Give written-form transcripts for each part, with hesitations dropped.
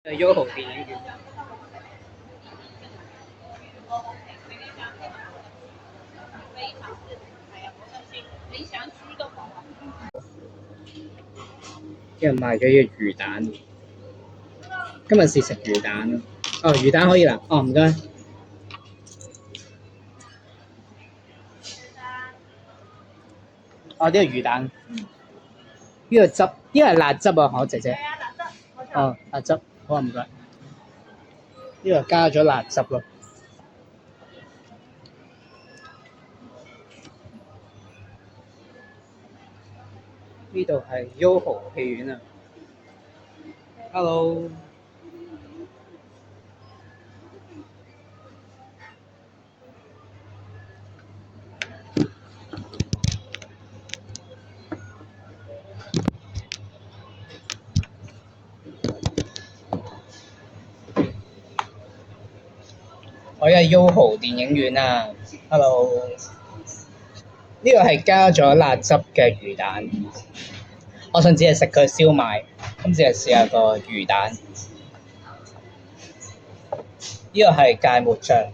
YOHO 電影院，有人賣咗呢個魚蛋，今日試食魚蛋。哦，魚蛋可以啦。哦，唔該。哦，呢個魚蛋，呢個汁，呢個係辣汁啊，姐姐。哦，辣汁，好啊，唔該。呢個加咗辣汁咯。呢度係 YOHO 戲院啊。Hello。我係 YOHO 電影院啊。Hello。呢個係加咗辣汁嘅魚蛋。我上次係食佢燒賣，今次係試下個魚蛋。呢個係芥末醬，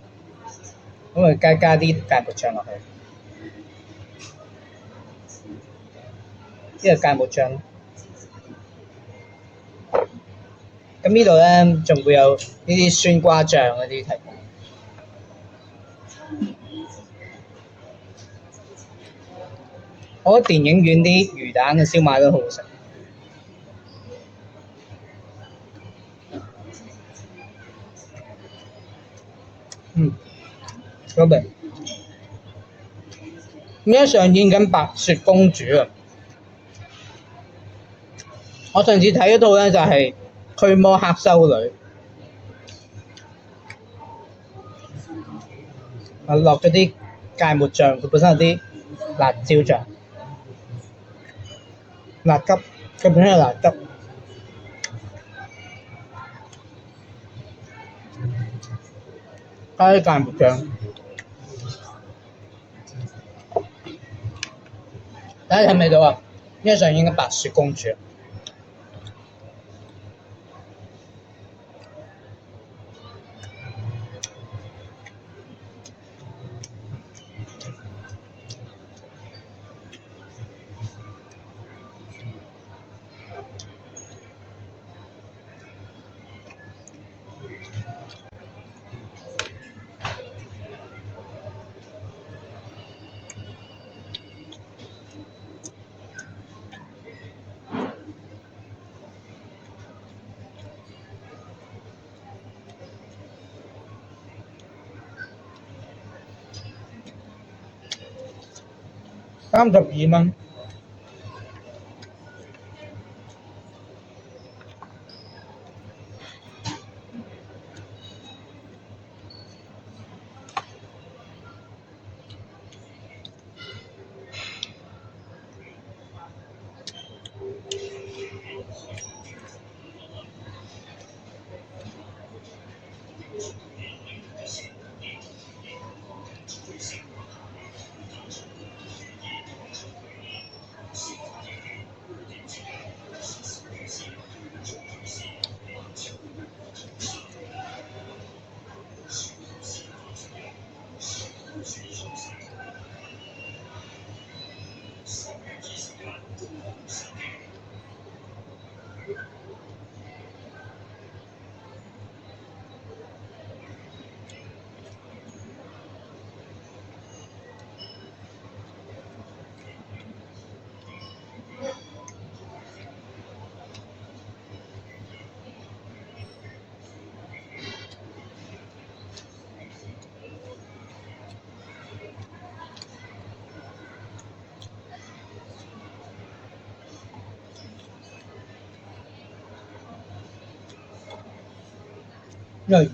咁咪加啲芥末醬落去。呢個芥末醬。咁呢度咧仲會有呢啲酸瓜醬嗰啲提供。我覺得電影院啲魚蛋嘅燒賣都好好食。好味。而家上演緊白雪公主啊！我上次睇嗰套咧就係驅魔黑修女，落咗啲芥末醬，佢本身有啲辣椒醬、辣汁，佢本身有辣汁，加啲芥末醬。大家睇唔睇到啊？而家上演緊白雪公主。32蚊。因為